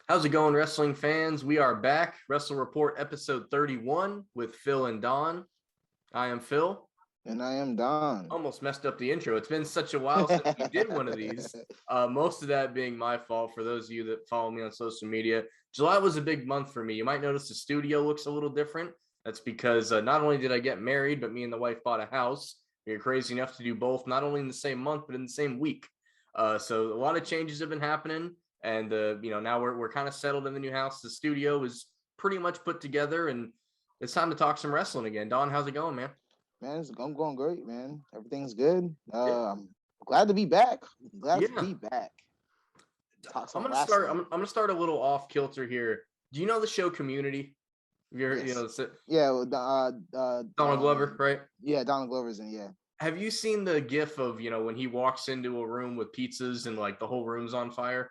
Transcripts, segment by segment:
How's it going, wrestling fans? We are back. Wrestle Report episode 31 with Phil and Don. I am Phil. And I am Don. Almost messed up the intro. It's been such a while since we did one of these. Most of that being my fault for those of you that follow me on social media. July was a big month for me. You might notice the studio looks a little different. That's because not only did I get married, but me and the wife bought a house. We were crazy enough to do both, not only in the same month, but in the same week. So a lot of changes have been happening. And, now we're kind of settled in the new house. The studio is pretty much put together, and it's time to talk some wrestling again. Don, how's it going, man? Man, I'm going great, man. Everything's good. I'm glad to be back. Talk some I'm gonna wrestling. start. I'm gonna start a little off kilter here. Do you know the show Community? Have you heard? Yes. Donald Glover, right? Yeah, Donald Glover's in. Yeah. Have you seen the GIF of when he walks into a room with pizzas and like the whole room's on fire?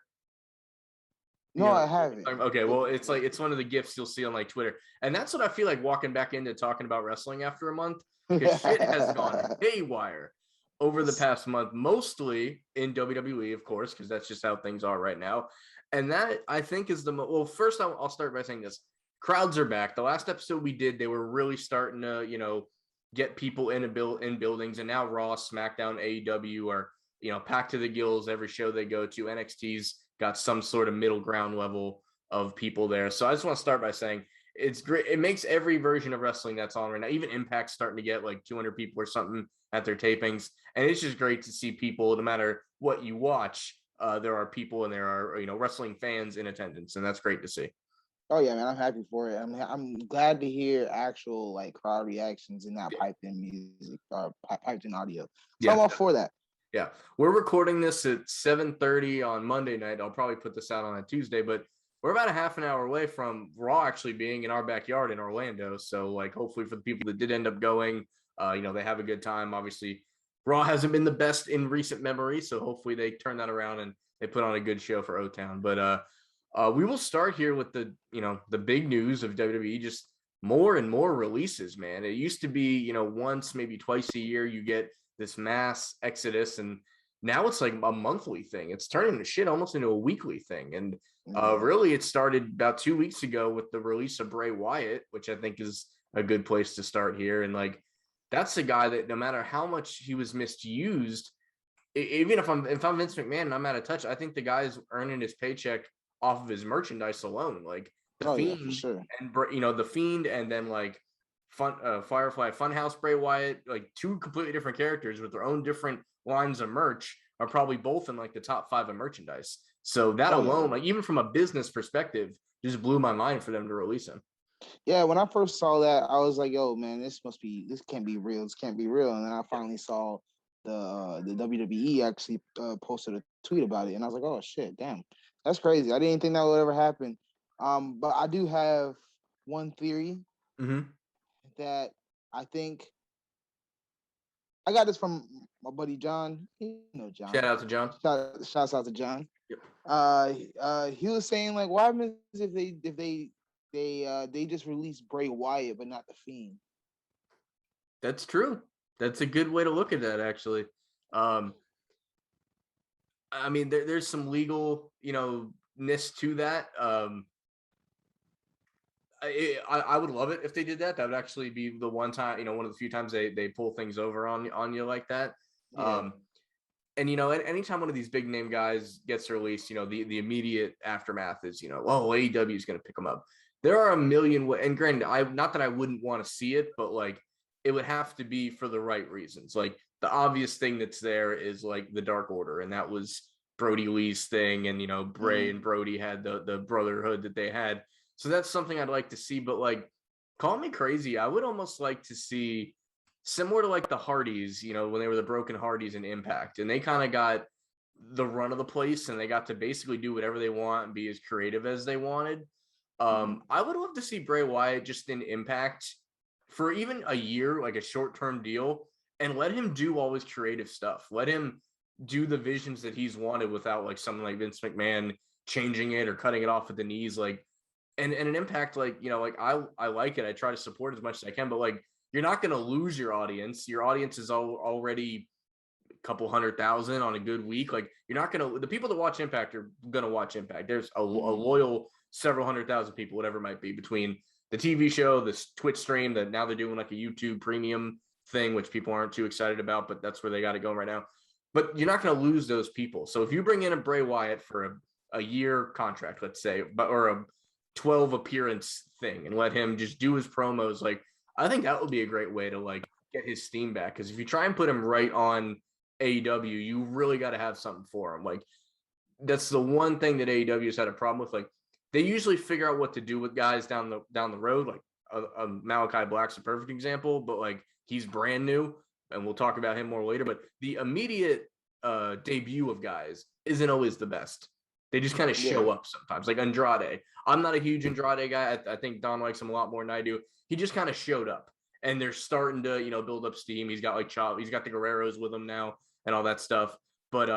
No, I haven't. Okay, well, it's one of the GIFs you'll see on like Twitter, and that's what I feel like walking back into talking about wrestling after a month, because shit has gone haywire over the past month, mostly in WWE, of course, because that's just how things are right now. And that, I think, is well, first I'll start by saying this. Crowds are back. The last episode we did, they were really starting to, get people in buildings, and now Raw, SmackDown, AEW are, packed to the gills every show they go to. NXT's got some sort of middle ground level of people there. So I just want to start by saying it's great. It makes every version of wrestling that's on right now, even Impact's starting to get like 200 people or something at their tapings. And it's just great to see people, no matter what you watch, there are people and there are, wrestling fans in attendance. And that's great to see. Oh yeah, man, I'm happy for it. I'm glad to hear actual like crowd reactions and not piped in music or piped in audio. So I'm all for that. Yeah, we're recording this at 7:30 on Monday night. I'll probably put this out on a Tuesday, but we're about a half an hour away from Raw actually being in our backyard in Orlando. So, like, hopefully for the people that did end up going, they have a good time. Obviously, Raw hasn't been the best in recent memory, so hopefully they turn that around and they put on a good show for O-Town. But we will start here with the big news of WWE, just more and more releases, man. It used to be, once, maybe twice a year, you get this mass exodus, and now it's like a monthly thing. It's turning the shit almost into a weekly thing. And really it started about 2 weeks ago with the release of Bray Wyatt, which I think is a good place to start here. And like, that's a guy that no matter how much he was misused, even if I'm Vince McMahon and I'm out of touch, I think the guy's earning his paycheck off of his merchandise alone. Like the Fiend, yeah, for sure. And the Fiend, and then like Firefly Funhouse Bray Wyatt, like two completely different characters with their own different lines of merch, are probably both in like the top 5 of merchandise. So that alone, like even from a business perspective, just blew my mind for them to release him. Yeah, when I first saw that, I was like, "Yo, man, this can't be real. This can't be real." And then I finally saw the WWE actually posted a tweet about it, and I was like, "Oh shit, damn, that's crazy. I didn't think that would ever happen." But I do have one theory. That I think I got this from my buddy John. John. Shout out to John. Shouts out to John. Yep. He was saying like, what happens if they just release Bray Wyatt but not the Fiend? That's true. That's a good way to look at that, actually. I mean, there's some legal, ness to that. I would love it if they did that. That would actually be the one time, one of the few times they pull things over on you like that. Yeah. And anytime one of these big name guys gets released, the immediate aftermath is, AEW is going to pick them up. There are a million and granted, not that I wouldn't want to see it, but like it would have to be for the right reasons. Like the obvious thing that's there is like the Dark Order, and that was Brody Lee's thing, and Bray and Brody had the brotherhood that they had. So that's something I'd like to see, but like, call me crazy, I would almost like to see similar to like the Hardys, when they were the Broken Hardys in Impact, and they kind of got the run of the place and they got to basically do whatever they want and be as creative as they wanted. I would love to see Bray Wyatt just in Impact for even a year, like a short-term deal, and let him do all his creative stuff. Let him do the visions that he's wanted without like someone like Vince McMahon changing it or cutting it off at the knees. Like, and an Impact, like, like I like it. I try to support as much as I can, but like, you're not going to lose your audience. Your audience is already couple 100,000 on a good week. Like you're not going to, the people that watch Impact are going to watch Impact. There's a loyal several 100,000 people, whatever it might be, between the TV show, this Twitch stream that now they're doing like a YouTube premium thing, which people aren't too excited about, but that's where they got it going right now. But you're not going to lose those people. So if you bring in a Bray Wyatt for a year contract, let's say, or a 12 appearance thing, and let him just do his promos, like I think that would be a great way to like get his steam back. Because if you try and put him right on AEW, you really got to have something for him. Like that's the one thing that AEW has had a problem with. Like they usually figure out what to do with guys down the road. Like Malachi Black's a perfect example, but like he's brand new, and we'll talk about him more later. But the immediate debut of guys isn't always the best. They just kind of show up sometimes. Like Andrade. I'm not a huge Andrade guy. I think Don likes him a lot more than I do. He just kind of showed up, and they're starting to, build up steam. He's got he's got the Guerreros with him now and all that stuff. But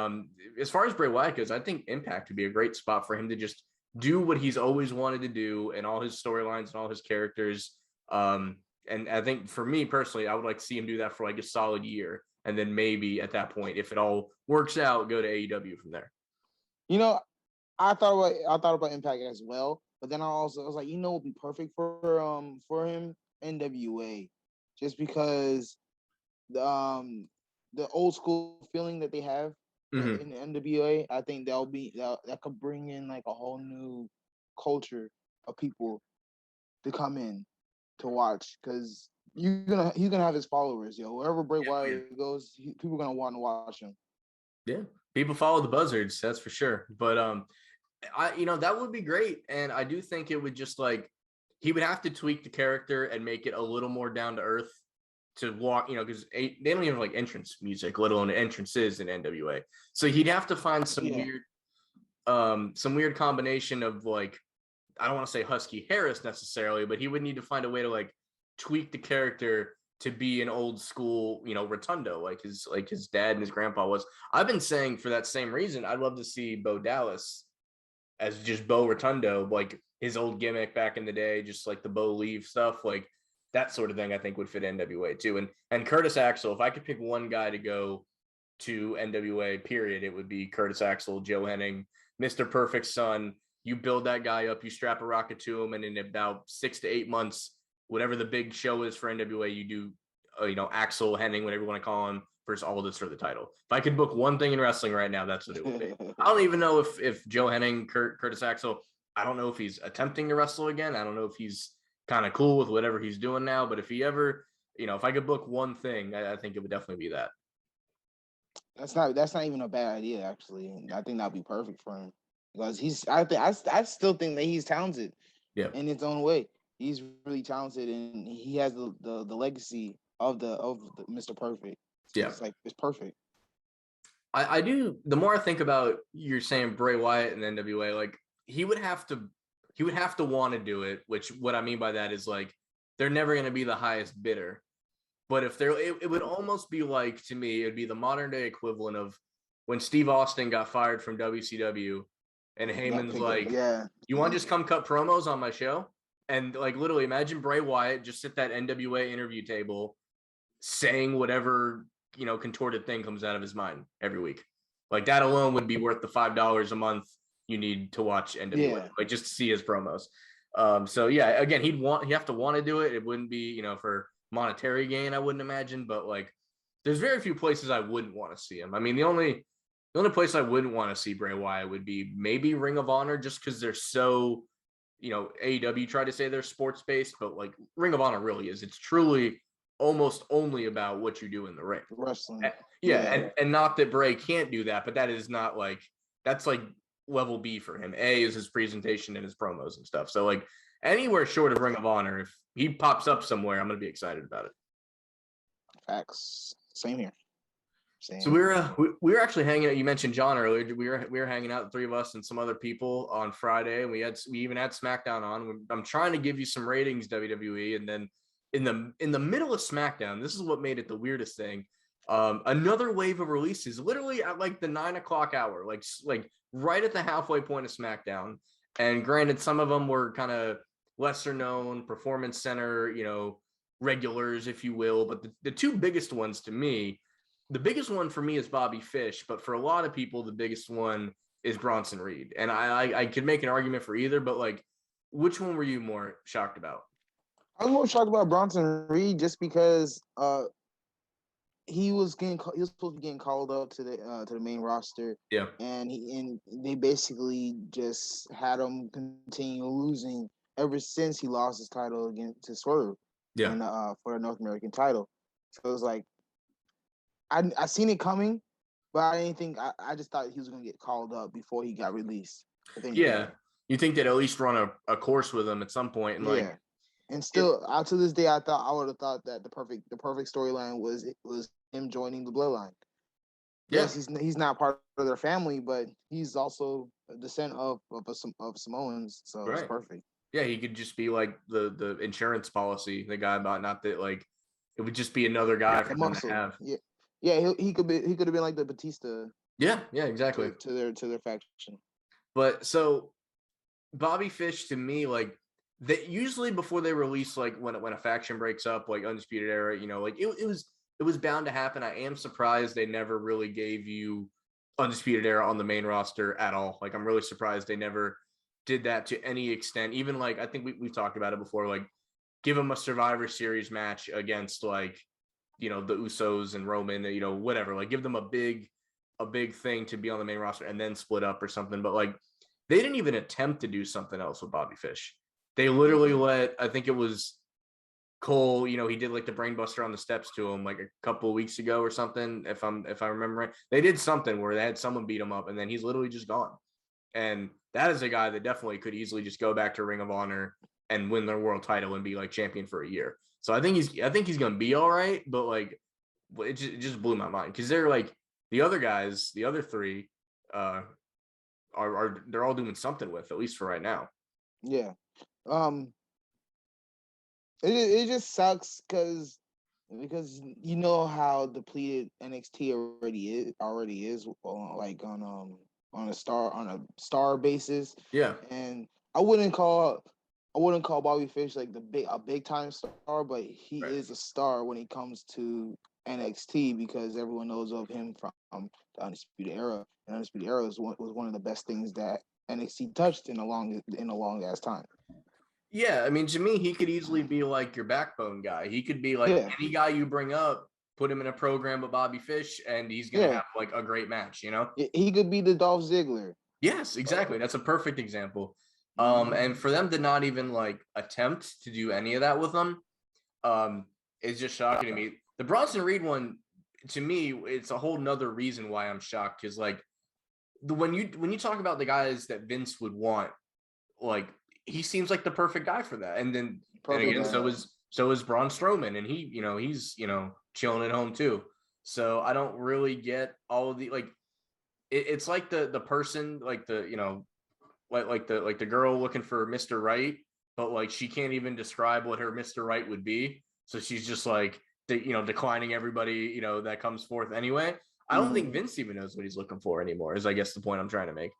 as far as Bray Wyatt goes, I think Impact would be a great spot for him to just do what he's always wanted to do and all his storylines and all his characters. And I think for me personally, I would like to see him do that for like a solid year. And then maybe at that point, if it all works out, go to AEW from there. I thought about Impact as well, but then I was like, what would be perfect for him? NWA, just because the old school feeling that they have in the NWA, I think that could bring in like a whole new culture of people to come in to watch, because he's gonna have his followers, wherever Bray Wyatt goes, people are gonna want to watch him. Yeah, people follow the buzzards, that's for sure. But that would be great, and I do think it would just like he would have to tweak the character and make it a little more down to earth to walk, because they don't even have like entrance music, let alone entrances in NWA. So he'd have to find some weird combination of like, I don't want to say Husky Harris necessarily, but he would need to find a way to like tweak the character to be an old school, Rotundo, like his dad and his grandpa was. I've been saying for that same reason, I'd love to see Bo Dallas as just Bo Rotundo, like his old gimmick back in the day, just like the Bo Leave stuff, like that sort of thing I think would fit NWA too. And Curtis Axel, if I could pick one guy to go to NWA, period, it would be Curtis Axel, Joe Henning, Mr. Perfect Son. You build that guy up, you strap a rocket to him, and in about 6 to 8 months, whatever the big show is for NWA, you do, Axel, Henning, whatever you want to call him, versus Aldis for the title. If I could book one thing in wrestling right now, that's what it would be. I don't even know if Joe Henning, Curtis Axel, I don't know if he's attempting to wrestle again. I don't know if he's kind of cool with whatever he's doing now. But if he ever, if I could book one thing, I think it would definitely be that. That's not even a bad idea, actually. I think that'd be perfect for him, because I still think that he's talented. Yeah. In his own way. He's really talented, and he has the legacy of the Mr. Perfect. So it's perfect. I do. The more I think about you're saying Bray Wyatt and NWA, like he would have to want to do it. Which what I mean by that is like they're never going to be the highest bidder, but if it would almost be like, to me, it'd be the modern day equivalent of when Steve Austin got fired from WCW, and Heyman's like, you want to just come cut promos on my show? And like literally imagine Bray Wyatt just at that NWA interview table saying whatever, contorted thing comes out of his mind every week. Like that alone would be worth the $5 a month you need to watch NWA, like just to see his promos. So yeah, again, he'd have to want to do it. It wouldn't be, for monetary gain, I wouldn't imagine, but like there's very few places I wouldn't want to see him. I mean, the only place I wouldn't want to see Bray Wyatt would be maybe Ring of Honor, just because they're so, AEW try to say they're sports based, but like Ring of Honor really is. It's truly almost only about what you do in the ring. Wrestling. And not that Bray can't do that, but that is not like, that's like level B for him. A is his presentation and his promos and stuff. So like anywhere short of Ring of Honor, if he pops up somewhere, I'm going to be excited about it. Facts. Same here. So we were actually hanging out. You mentioned John earlier. We were hanging out, the three of us and some other people, on Friday, and we even had SmackDown on. I'm trying to give you some ratings, WWE, and then in the middle of SmackDown, this is what made it the weirdest thing. Another wave of releases, literally at like the 9 o'clock hour, like right at the halfway point of SmackDown. And granted, some of them were kind of lesser known, Performance Center, regulars, if you will. But the two biggest ones to me the biggest one for me is Bobby Fish, but for a lot of people, the biggest one is Bronson Reed. And I could make an argument for either, but like, which one were you more shocked about? I was more shocked about Bronson Reed just because he was supposed to be getting called up to the main roster. Yeah. And they basically just had him continue losing ever since he lost his title against to Swerve. Yeah. And for the North American title. So it was like I seen it coming, but I didn't think I just thought he was gonna get called up before he got released. Yeah. You think they'd at least run a course with him at some point, and like, and still out to this day, I would have thought that the perfect storyline was him joining the Bloodline. Yes, he's not part of their family, but he's also a descent of Samoans, so it's perfect. Yeah, he could just be like the insurance policy, the guy about not that like it would just be another guy for them to have. Yeah, he could have been like the Batista. Yeah, exactly. To their faction. But so Bobby Fish, to me, like that usually before they release, like when a faction breaks up, like Undisputed Era, you know, like it was bound to happen. I am surprised they never really gave you Undisputed Era on the main roster at all. Like I'm really surprised they never did that to any extent. Even like I think we've talked about it before, like give them a Survivor Series match against like, you know, the Usos and Roman, you know, whatever, like give them a big thing to be on the main roster and then split up or something. But like they didn't even attempt to do something else with Bobby Fish. They literally let, I think it was Cole, you know, he did like the brainbuster on the steps to him like a couple of weeks ago or something. If I remember right, they did something where they had someone beat him up and then he's literally just gone. And that is a guy that definitely could easily just go back to Ring of Honor and win their world title and be like champion for a year. So I think he's gonna be all right, but like it just blew my mind because they're like the other guys, the other three, are they're all doing something with, at least for right now. Yeah. It just sucks because you know how depleted NXT already is like on a star basis. Yeah. And I wouldn't call Bobby Fish like a big time star, but he is a star when it comes to NXT because everyone knows of him from the Undisputed Era. And Undisputed Era was one of the best things that NXT touched in a long ass time. Yeah, I mean, to me, he could easily be like your backbone guy. He could be like any guy you bring up, put him in a program with Bobby Fish, and he's gonna have like a great match. You know, he could be the Dolph Ziggler. Yes, exactly. That's a perfect example. And for them to not even like attempt to do any of that with them, is just shocking to me. The Bronson Reed one, to me, it's a whole nother reason why I'm shocked. Because like when you talk about the guys that Vince would want, like he seems like the perfect guy for that. And then so is Braun Strowman, and he's chilling at home too. So I don't really get all of the like. It's like the person like the like the girl looking for Mr. Right, but like she can't even describe what her Mr. Right would be, so she's just like declining everybody that comes forth anyway. I don't think Vince even knows what he's looking for anymore, is I guess the point I'm trying to make.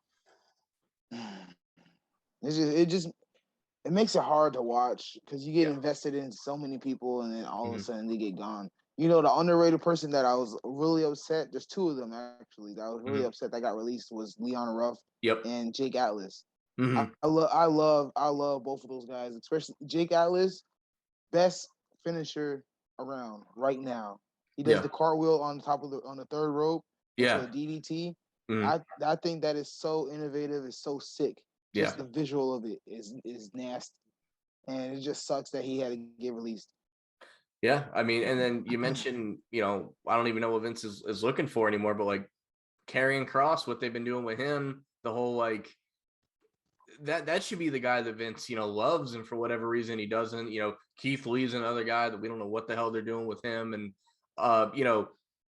It makes it hard to watch because you get invested in so many people and then all of a sudden they get gone. The underrated person that I was really upset, there's two of them actually, that I was really upset that got released was Leon Ruff and Jake Atlas. I love both of those guys, especially Jake Atlas, best finisher around right now. He does the cartwheel on the third rope into a DDT. I think that is so innovative, it's so sick. Just the visual of it is nasty. And it just sucks that he had to get released. Yeah, I mean, and then you mentioned, I don't even know what Vince is looking for anymore, but like Karrion Kross, what they've been doing with him, the whole like that should be the guy that Vince, loves, and for whatever reason he doesn't. Keith Lee's another guy that we don't know what the hell they're doing with him. And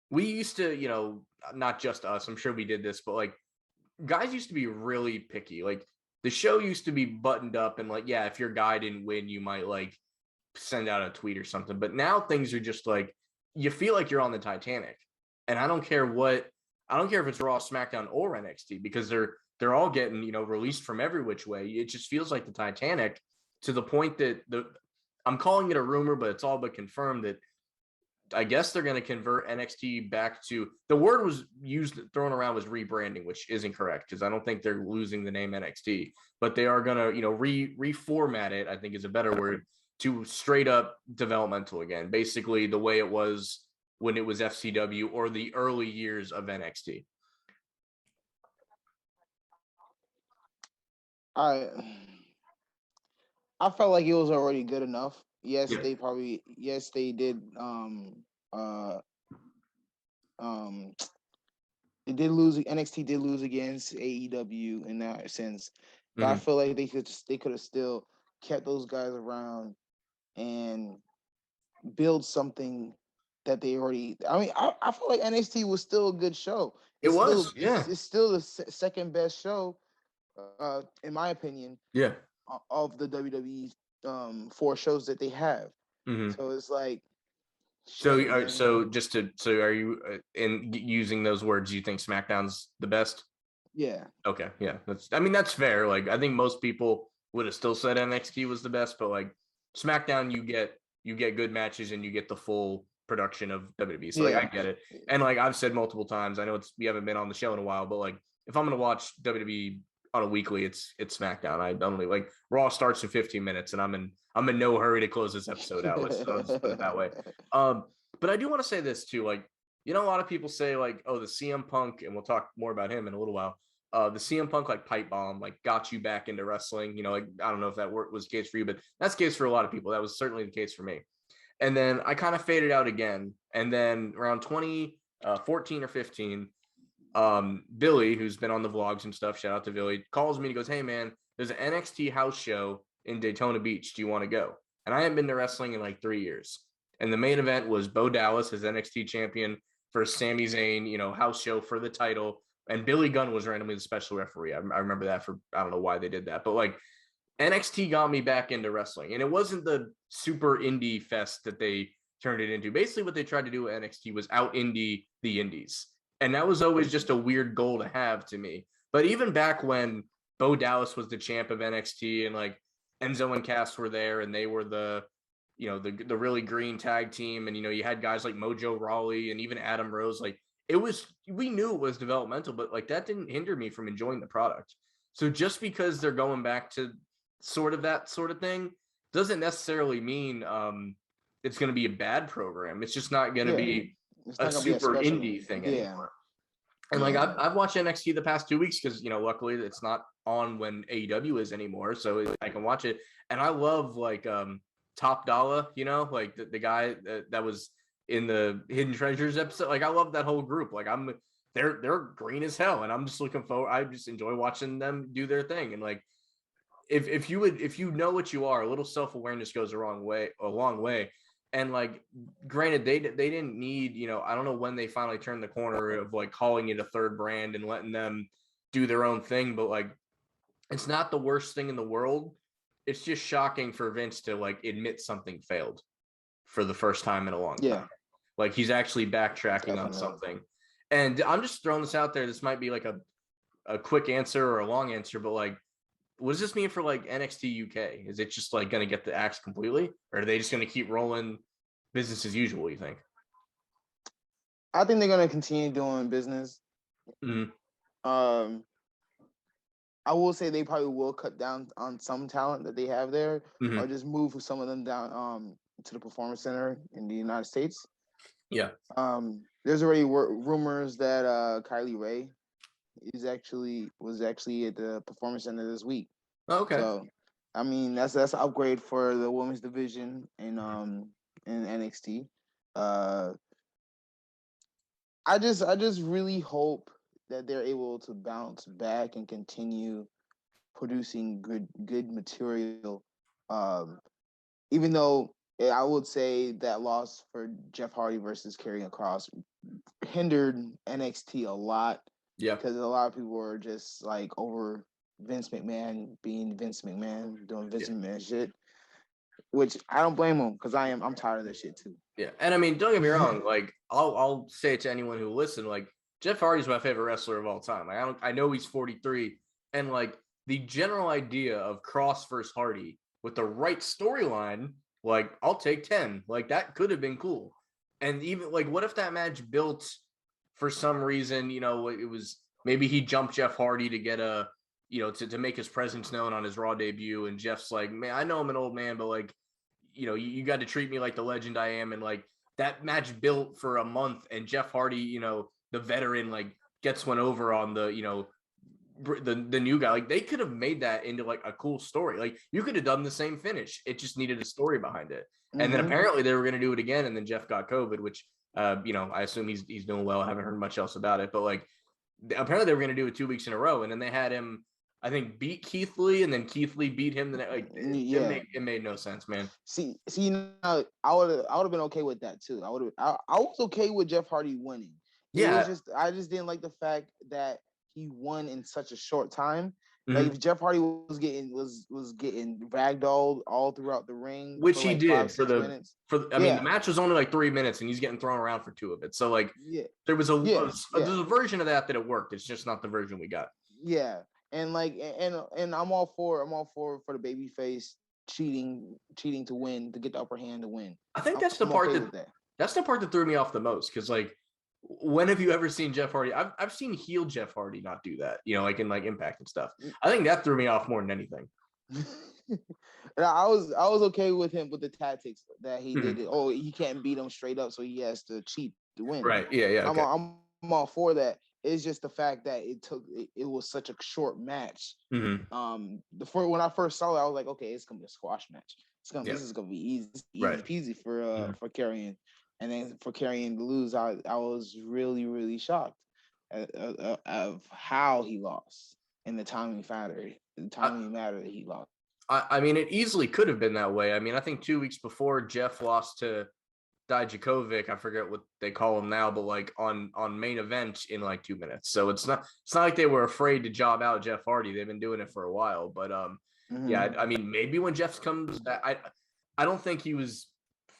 we used to, not just us, I'm sure we did this, but like guys used to be really picky. Like the show used to be buttoned up and like, yeah, if your guy didn't win, you might like send out a tweet or something. But now things are just like, you feel like you're on the Titanic. And I don't care if it's Raw, SmackDown, or NXT, because they're all getting, released from every which way. It just feels like the Titanic, to the point that I'm calling it a rumor, but it's all but confirmed that I guess they're going to convert NXT back to, the word was thrown around was rebranding, which isn't correct because I don't think they're losing the name NXT, but they are going to, reformat it, I think is a better word, to straight up developmental again, basically the way it was when it was FCW or the early years of NXT. I felt like it was already good enough. Yes, Yeah. they did they did lose. NXT did lose against AEW in that sense, but I feel like they could have still kept those guys around and build something that they already. I mean, I feel like NXT was still a good show. It's still the second best show, in my opinion. Yeah. Of the WWE 4 shows that they have. So it's like. So are you in using those words? You think SmackDown's the best? Yeah. Okay. Yeah. That's fair. Like, I think most people would have still said NXT was the best, but like SmackDown, you get good matches and you get the full production of WWE. So like, I get it. And like I've said multiple times, I know we haven't been on the show in a while, but like if I'm gonna watch WWE on a weekly, it's SmackDown. I don't really like Raw starts in 15 minutes, and I'm in no hurry to close this episode out. Let's just put it that way. But I do want to say this too, like, a lot of people say like, oh, the CM Punk, and we'll talk more about him in a little while. The CM Punk like pipe bomb like got you back into wrestling. Like I don't know if that was the case for you, but that's the case for a lot of people. That was certainly the case for me. And then I kind of faded out again. And then around 2014 or 15, Billy, who's been on the vlogs and stuff, shout out to Billy, calls me and goes, hey man, there's an NXT house show in Daytona Beach. Do you want to go? And I haven't been to wrestling in like 3 years. And the main event was Bo Dallas, his NXT champion, for Sami Zayn, house show for the title. And Billy Gunn was randomly the special referee. I remember that I don't know why they did that, but like NXT got me back into wrestling. And it wasn't the super indie fest that they turned it into. Basically what they tried to do with NXT was out indie the indies. And that was always just a weird goal to have to me. But even back when Bo Dallas was the champ of NXT and like Enzo and Cass were there and they were the really green tag team. And, you had guys like Mojo Rawley and even Adam Rose. Like we knew it was developmental, but like that didn't hinder me from enjoying the product. So just because they're going back to sort of that sort of thing doesn't necessarily mean it's going to be a bad program. It's just not going to be a super indie thing anymore. And like I've watched NXT the past 2 weeks because luckily it's not on when AEW is anymore, so I can watch it. And I love like Top Dollar, like the guy that was in the Hidden Treasures episode. Like I love that whole group. Like they're green as hell, and I'm just looking forward. I just enjoy watching them do their thing. And like if you know what you are, a little self-awareness goes a long way. And like, granted, they didn't need, I don't know when they finally turned the corner of like calling it a third brand and letting them do their own thing. But like, it's not the worst thing in the world. It's just shocking for Vince to like admit something failed for the first time in a long time. Like he's actually backtracking on something. And I'm just throwing this out there. This might be like a quick answer or a long answer, but like, what does this mean for like NXT UK? Is it just like going to get the axe completely, or are they just going to keep rolling business as usual, you think? I think they're going to continue doing business. I will say they probably will cut down on some talent that they have there, or just move some of them down to the Performance Center in the United States. Yeah. There's already rumors that Kylie Ray was actually at the Performance Center this week. Oh, okay. So, I mean, that's an upgrade for the women's division in NXT. I just really hope that they're able to bounce back and continue producing good material. Even though I would say that loss for Jeff Hardy versus Karrion Kross hindered NXT a lot. Yeah, because a lot of people were just like over Vince McMahon being Vince McMahon, doing Vince McMahon shit, which I don't blame him because I'm tired of that shit too. Yeah, and I mean, don't get me wrong. Like, I'll say it to anyone who will listen. Like, Jeff Hardy's my favorite wrestler of all time. Like, I know he's 43, and like the general idea of Kross versus Hardy with the right storyline, like I'll take 10. Like that could have been cool. And even like, what if that match built for some reason, you know, it was maybe he jumped Jeff Hardy to get a, you know, to make his presence known on his Raw debut. And Jeff's like, man, I know I'm an old man, but like, you know, you got to treat me like the legend I am. And like that match built for a month, and Jeff Hardy, you know, the veteran, like gets one over on the, you know, the new guy. Like they could have made that into like a cool story. Like you could have done the same finish. It just needed a story behind it. And then apparently they were going to do it again. And then Jeff got COVID, which, you know, I assume he's doing well. I haven't heard much else about it, but like apparently they were going to do it 2 weeks in a row. And then they had him, I think, beat Keith Lee, and then Keith Lee beat him. Like it made no sense, man. See, now I would have been okay with that too. I was okay with Jeff Hardy winning. Yeah, it was just I just didn't like the fact that he won in such a short time. Like if Jeff Hardy was getting ragdolled all throughout the ring, which he like did 5-6 minutes. I mean, the match was only like 3 minutes, and he's getting thrown around for 2 of it. So like, there was there's a version of that it worked. It's just not the version we got. Yeah, and like and I'm all for the baby face cheating to win, to get the upper hand to win. I think that's the part that's the part that threw me off the most, because like, when have you ever seen Jeff Hardy? I've seen heel Jeff Hardy not do that, you know, like in like Impact and stuff. I think that threw me off more than anything. And I was okay with him with the tactics that he did. Oh, he can't beat him straight up, so he has to cheat to win. Right? Yeah. Okay. I'm all for that. It's just the fact that it was such a short match. When I first saw it, I was like, okay, it's gonna be a squash match. This is gonna be easy peasy for Karrion. And then for Karrion to lose, I was really, really shocked of how he lost and the timing matter. The timing matter that he lost. I mean, it easily could have been that way. I mean, I think 2 weeks before, Jeff lost to Dijakovic. I forget what they call him now, but like on main event in like 2 minutes. So it's not like they were afraid to job out Jeff Hardy. They've been doing it for a while. But yeah, I mean, maybe when Jeff comes back, I don't think he was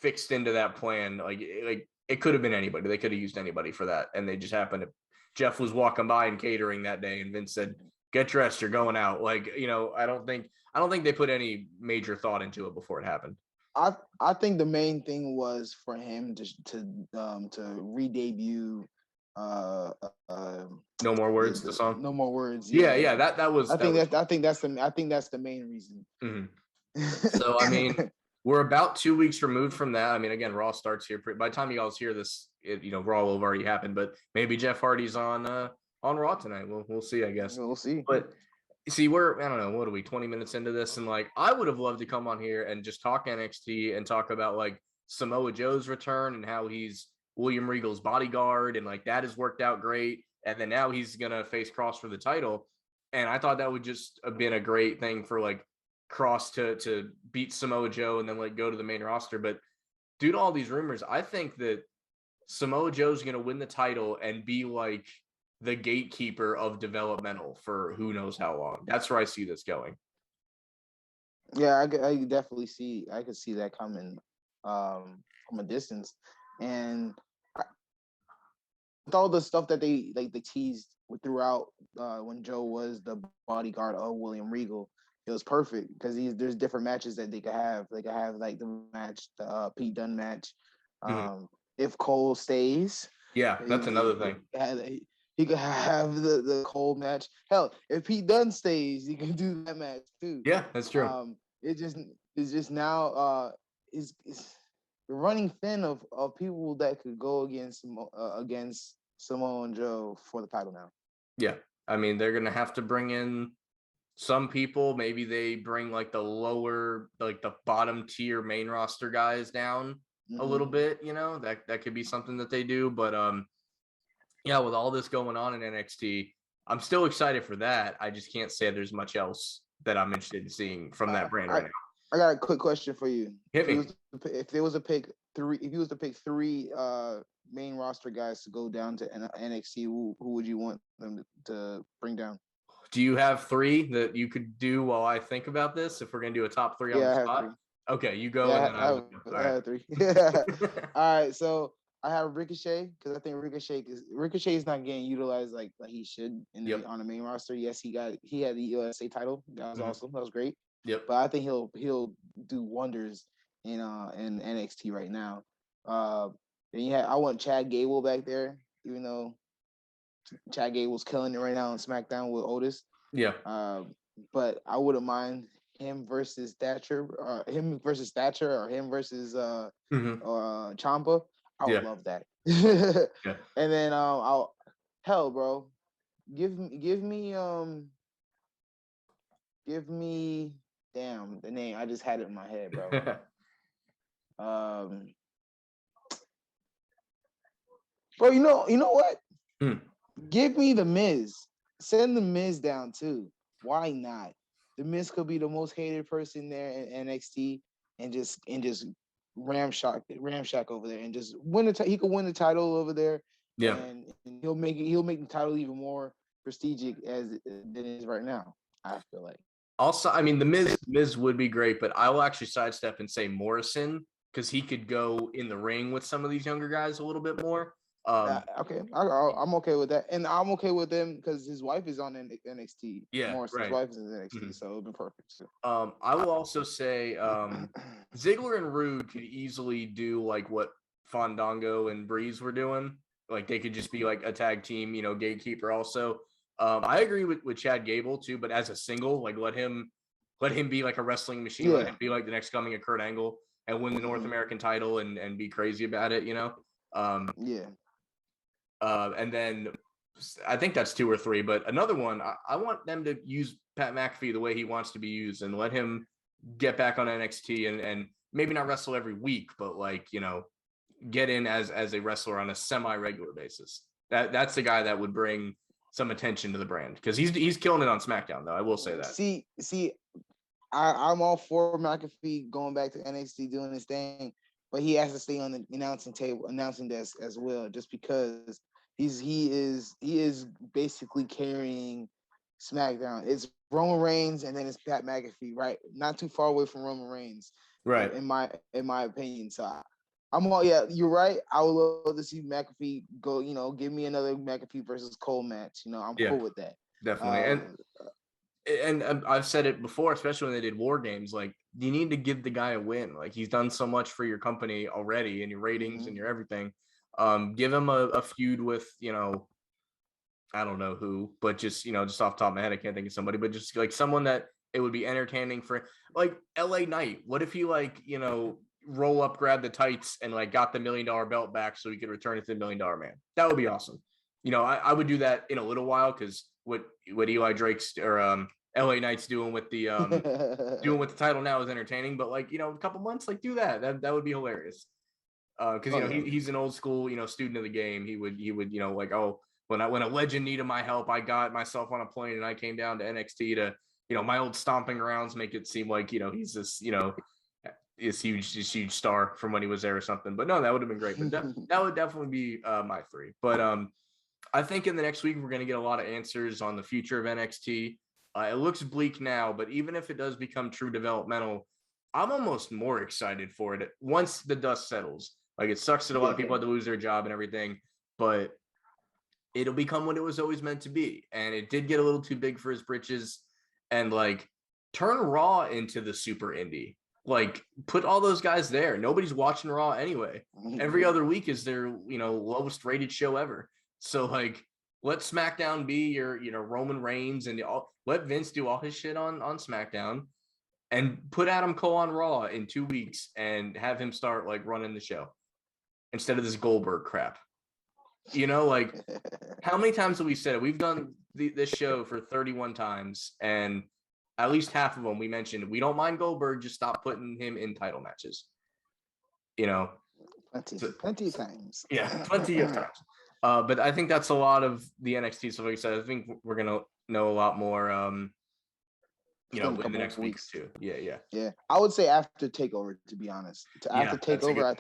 fixed into that plan. Like it could have been anybody. They could have used anybody for that, and they just happened to. Jeff was walking by and catering that day, and Vince said, "Get dressed, you're going out." Like, you know, I don't think they put any major thought into it before it happened. I think the main thing was for him to re-debut. No More Words, the song. No More Words. Yeah. That was. I think that's the main reason. So I mean, we're about 2 weeks removed from that. I mean, again, Raw starts here. By the time you guys hear this, you know, Raw will have already happened. But maybe Jeff Hardy's on Raw tonight. We'll see, I guess. We'll see. But see, I don't know, what are we, 20 minutes into this? And like, I would have loved to come on here and just talk NXT and talk about like Samoa Joe's return and how he's William Regal's bodyguard, and like that has worked out great. And then now he's gonna face Cross for the title. And I thought that would just have been a great thing for like Cross to beat Samoa Joe and then like go to the main roster. But due to all these rumors, I think that Samoa Joe's gonna win the title and be like the gatekeeper of developmental for who knows how long. That's where I see this going. Yeah, I definitely see. I could see that coming from a distance, and with all the stuff that they teased throughout when Joe was the bodyguard of William Regal, it was perfect because there's different matches that they could have. They could have like the match, the Pete Dunne match. If Cole stays, yeah, that's another thing. He could have the Cole match. Hell, if Pete Dunne stays, he can do that match too. Yeah, that's true. It's just now we're running thin of people that could go against Samoa and Joe for the title now. Yeah, I mean, they're gonna have to bring in some people. Maybe they bring like the lower, like the bottom tier main roster guys down a little bit. You know, that could be something that they do. But yeah, with all this going on in NXT, I'm still excited for that. I just can't say there's much else that I'm interested in seeing from that brand right now. I got a quick question for you. Hit me. If there was to pick three main roster guys to go down to NXT, who would you want them to bring down? Do you have three that you could do while I think about this? If we're gonna do a top three on the spot, okay, you go. Yeah, and then I have three. Yeah. All right, on Ricochet, because I think Ricochet is not getting utilized like he should on the main roster. Yes, he had the USA title. That was awesome. That was great. Yep. But I think he'll do wonders in NXT right now. Then I want Chad Gable back there, even though Chad Gable's killing it right now on SmackDown with Otis. Yeah. But I wouldn't mind him versus Thatcher, or him versus Ciampa. I would love that. Yeah. And then bro, give me damn the name. I just had it in my head, bro. Bro, you know what? Give me the Miz. Send the Miz down too. Why not? The Miz could be the most hated person there in NXT and just ramshack over there and just win he could win the title over there. Yeah. And he'll make the title even more prestigious than it is right now. I feel like. Also, I mean, the Miz would be great, but I will actually sidestep and say Morrison because he could go in the ring with some of these younger guys a little bit more. Okay, I'm okay with that, and I'm okay with him because his wife is on NXT. Yeah, Morrison's right. wife is in NXT, so it'll be perfect. So. I will also say Ziggler and Rude could easily do like what Fandango and Breeze were doing. Like they could just be like a tag team, gatekeeper. Also, I agree with Chad Gable too, but as a single, like let him be like a wrestling machine. Yeah. Let him be like the next coming of Kurt Angle and win the North American title and be crazy about it. And then I think that's 2 or 3, but another one, I want them to use Pat McAfee the way he wants to be used and let him get back on NXT and maybe not wrestle every week, but like, get in as a wrestler on a semi-regular basis. That's the guy that would bring some attention to the brand because he's killing it on SmackDown though. I will say that. See, I'm all for McAfee going back to NXT doing his thing, but he has to stay on the announcing desk as well, just because he is basically carrying SmackDown. It's Roman Reigns and then it's Pat McAfee, right? Not too far away from Roman Reigns, right? In my opinion. So I'm all you're right. I would love to see McAfee go. Give me another McAfee versus Cole match. I'm cool with that. Definitely. And I've said it before, especially when they did War Games, like you need to give the guy a win. Like he's done so much for your company already and your ratings and your everything. Give him a feud with, I don't know who, but just off the top of my head, I can't think of somebody, but just like someone that it would be entertaining for, like LA Knight. What if he roll up, grab the tights and like got the $1 million belt back so he could return it to the $1 million man? That would be awesome. I would do that in a little while because what Eli Drake's or LA Knight's doing with the title now is entertaining, but like a couple months, like do that would be hilarious. Because he's an old school student of the game. He would like, oh, when a legend needed my help, I got myself on a plane and I came down to NXT to my old stomping grounds, make it seem like he's this this huge star from when he was there or something. But no, that would have been great. But that would definitely be my 3. But I think in the next week we're going to get a lot of answers on the future of NXT. It looks bleak now, but even if it does become true developmental, I'm almost more excited for it once the dust settles. Like it sucks that a lot of people had to lose their job and everything, but it'll become what it was always meant to be. And it did get a little too big for his britches, and like turn Raw into the super indie. Like put all those guys there. Nobody's watching Raw anyway. Every other week is their, lowest rated show ever. So like let SmackDown be your, Roman Reigns and let Vince do all his shit on SmackDown and put Adam Cole on Raw in 2 weeks and have him start like running the show instead of this Goldberg crap. Like how many times have we said it? We've done this show for 31 times and at least half of them we mentioned we don't mind Goldberg, just stop putting him in title matches. Plenty of times. Yeah, plenty of times. But I think that's a lot of the NXT. So like I said, I think we're gonna know a lot more in the next weeks too. Yeah. I would say after TakeOver, to be honest. After TakeOver, I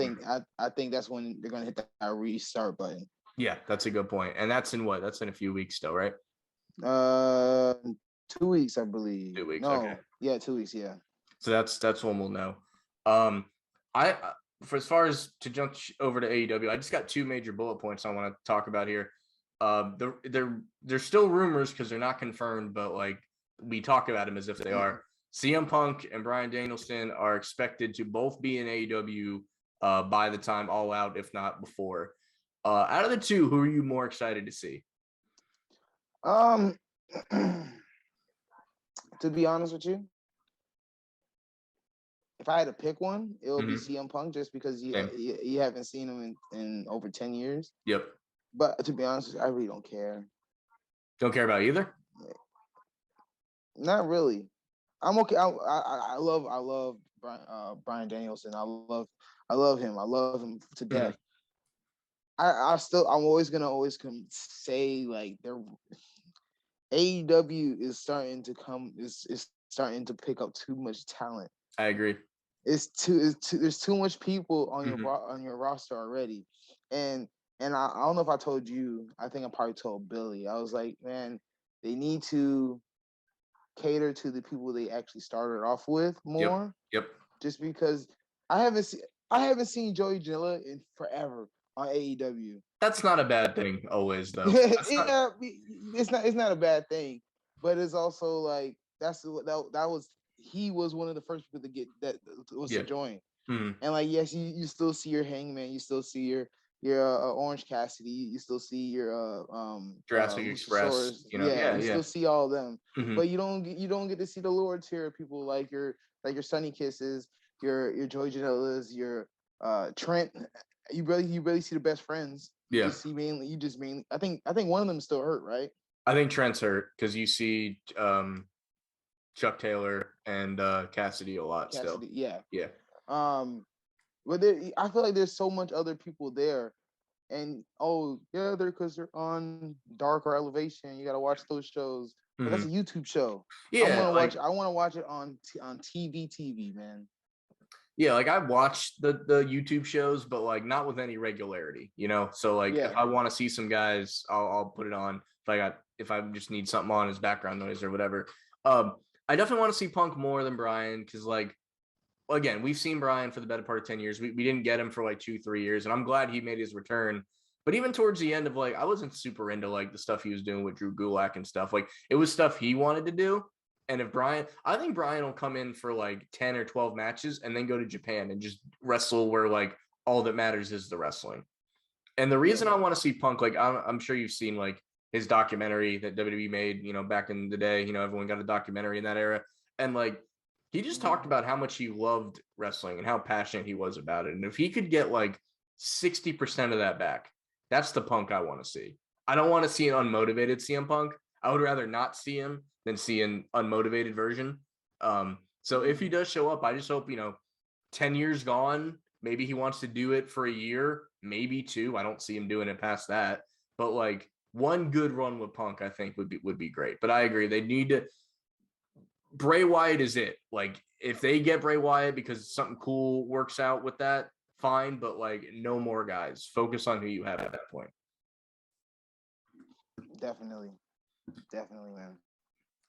think that's when they're gonna hit that restart button. Yeah, that's a good point. And that's in what? That's in a few weeks still, right? 2 weeks, I believe. 2 weeks. No, okay. Yeah, 2 weeks. Yeah. So that's when we'll know. For as far as to jump over to AEW, I just got 2 major bullet points I want to talk about here. They're still rumors because they're not confirmed, but like we talk about them as if they are. CM Punk and Bryan Danielson are expected to both be in AEW by the time All Out, if not before. Out of the two, who are you more excited to see? To be honest with you, if I had to pick one, it would be CM Punk, just because you haven't seen him in over 10 years. Yep. But to be honest, I really don't care. Don't care about either? Not really. I'm okay. I love Bryan Danielson. I love him. I love him to death. I'm always gonna say, like, AEW is starting to pick up too much talent. I agree. There's too much people on your roster already, and I don't know if I told you. I think I probably told Billy. I was like, man, they need to cater to the people they actually started off with more. Yep. Just because I haven't seen Joey Janela in forever on AEW. That's not a bad thing always, though. It's not a bad thing, but it's also like he was one of the first people to get to join. And like, yes, you still see your Hangman, you still see your Orange Cassidy, you still see your Jurassic Express, you still see all of them, but you don't get to see the lower tier people like your Sunny Kisses, your Joey Janela's, your Trent. You really see the best friends. You just mainly. I think one of them is still hurt, right? I think Trent's hurt because you see Chuck Taylor and Cassidy a lot still. Yeah. But I feel like there's so much other people there, and they're because they're on Dark or Elevation. You got to watch those shows. But that's a YouTube show. Yeah, I want to watch it on TV, man. Yeah, like I watch the YouTube shows, but like not with any regularity, So like if I want to see some guys, I'll put it on. If I just need something on as background noise or whatever. I definitely want to see Punk more than Bryan because, like, again, we've seen Bryan for the better part of 10 years. We didn't get him for like 2-3 years, and I'm glad he made his return. But even towards the end of, like, I wasn't super into like the stuff he was doing with Drew Gulak and stuff. Like, it was stuff he wanted to do. And I think Bryan will come in for like 10 or 12 matches and then go to Japan and just wrestle where like all that matters is the wrestling. And the reason I want to see Punk, like I'm sure you've seen like his documentary that WWE made, back in the day, everyone got a documentary in that era. And like, he just talked about how much he loved wrestling and how passionate he was about it. And if he could get like 60% of that back, that's the Punk I want to see. I don't want to see an unmotivated CM Punk. I would rather not see him than see an unmotivated version. So if he does show up, I just hope, 10 years gone, maybe he wants to do it for a year, maybe 2. I don't see him doing it past that. But like one good run with Punk, I think would be great. But I agree. They need to. Bray Wyatt is it. Like if they get Bray Wyatt because something cool works out with that, fine. But like no more guys. Focus on who you have at that point. Definitely, man.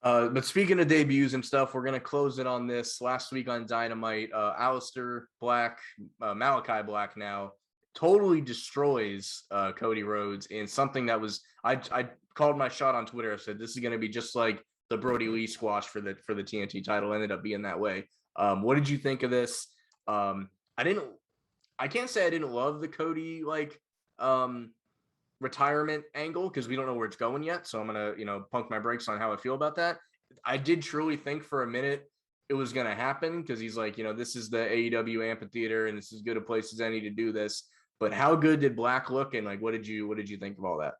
But speaking of debuts and stuff, we're gonna close it on this. Last week on Dynamite, Aleister Black, Malachi Black now totally destroys Cody Rhodes in something that was I called my shot on Twitter. I said this is gonna be just like the Brody Lee squash for the TNT title. Ended up being that way. What did you think of this? I can't say I didn't love the Cody retirement angle because we don't know where it's going yet. So I'm going to, pump my brakes on how I feel about that. I did truly think for a minute it was going to happen because he's like, this is the AEW amphitheater and this is as good a place as any to do this. But how good did Black look? And like, what did you think of all that?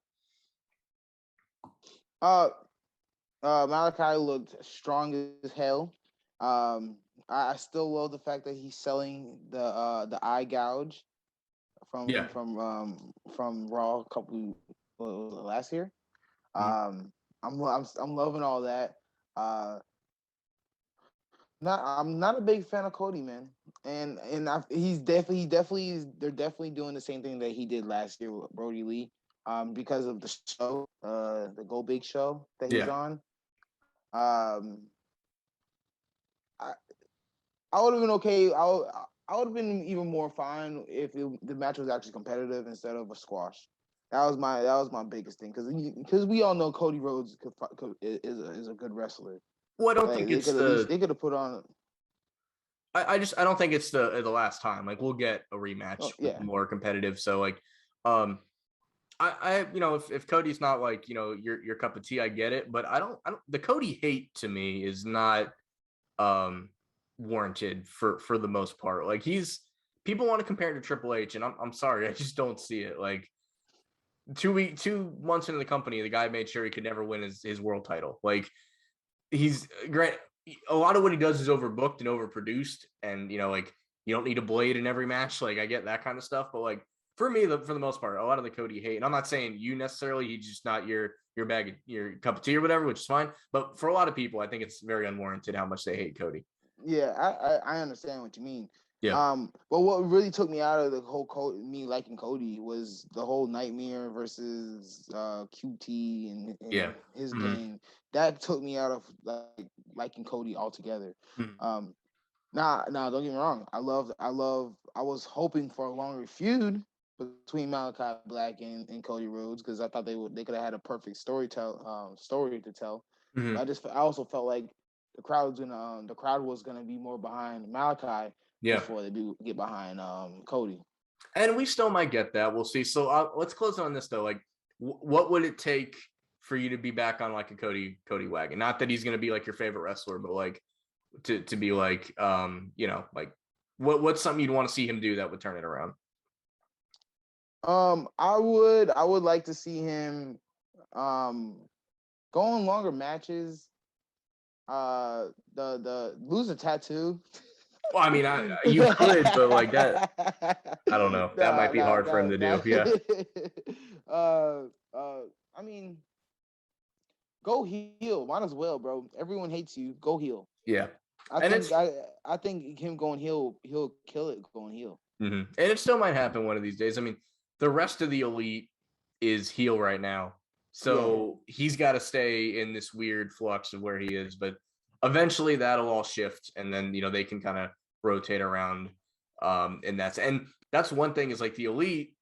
Malachi looked strong as hell. I still love the fact that he's selling the eye gouge from Raw a couple last year. I'm loving all that. I'm not a big fan of Cody, man, and they're definitely doing the same thing that he did last year with Brody Lee, because of the show, the Go Big show that he's on. I would have been okay. I would have been even more fine if the match was actually competitive instead of a squash. That was my biggest thing because we all know Cody Rhodes is a good wrestler. Well, I don't think they could have put on. I don't think it's the last time. Like we'll get a rematch more competitive. So like I if Cody's not like, your cup of tea, I get it, but I don't the Cody hate to me is not warranted for the most part. Like people want to compare it to Triple H, and I'm sorry, I just don't see it. Like 2 months into the company, the guy made sure he could never win his world title. Like he's great. A lot of what he does is overbooked and overproduced, and like you don't need a blade in every match. Like I get that kind of stuff, but like for me, for the most part, a lot of the Cody hate, and I'm not saying you necessarily, he's just not your bag, your cup of tea or whatever, which is fine. But for a lot of people, I think it's very unwarranted how much they hate Cody. Yeah, I understand what you mean. Yeah. But what really took me out of the whole me liking Cody was the whole Nightmare versus QT and his game. That took me out of liking Cody altogether. Mm-hmm. Now don't get me wrong. I was hoping for a longer feud between Malachi Black and Cody Rhodes, because I thought they could have had a perfect story to tell. Mm-hmm. But I also felt like the crowd was gonna be more behind Malachi before they get behind Cody. And we still might get that. We'll see. So let's close on this though. Like, what would it take for you to be back on like a Cody wagon? Not that he's gonna be like your favorite wrestler, but like to be like like what's something you'd want to see him do that would turn it around? I would like to see him go on longer matches. The lose a tattoo. Well, I mean, you could, but like that, I don't know. That might be hard for him to do. Yeah. I mean, go heel. Might as well, bro. Everyone hates you. Go heel. Yeah. I think him going heel, he'll kill it going heel. Mm-hmm. And it still might happen one of these days. I mean, the rest of the elite is heel right now, so he's got to stay in this weird flux of where he is. But eventually, that'll all shift, and then they can kind of rotate around. And that's one thing is like the elite,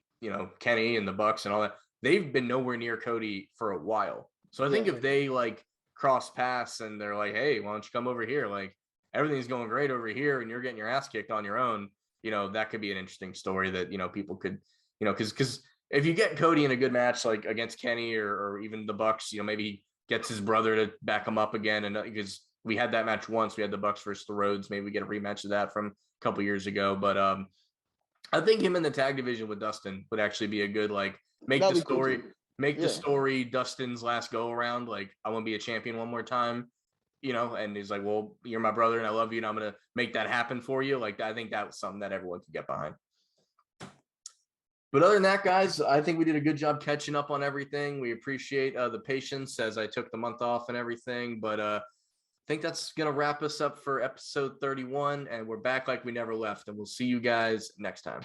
Kenny and the Bucks and all that. They've been nowhere near Cody for a while. So I think if they like cross paths and they're like, hey, why don't you come over here? Like everything's going great over here, and you're getting your ass kicked on your own. That could be an interesting story that people could, because if you get Cody in a good match like against Kenny or even the Bucks, maybe he gets his brother to back him up again, and because we had that match once, we had the Bucks versus the Rhodes, maybe we get a rematch of that from a couple years ago. But I think him in the tag division with Dustin would actually be a good make the story Dustin's last go around. Like I want to be a champion one more time. And he's like, well, you're my brother and I love you, and I'm going to make that happen for you. Like, I think that was something that everyone could get behind. But other than that, guys, I think we did a good job catching up on everything. We appreciate the patience as I took the month off and everything. But I think that's going to wrap us up for episode 31. And we're back like we never left. And we'll see you guys next time.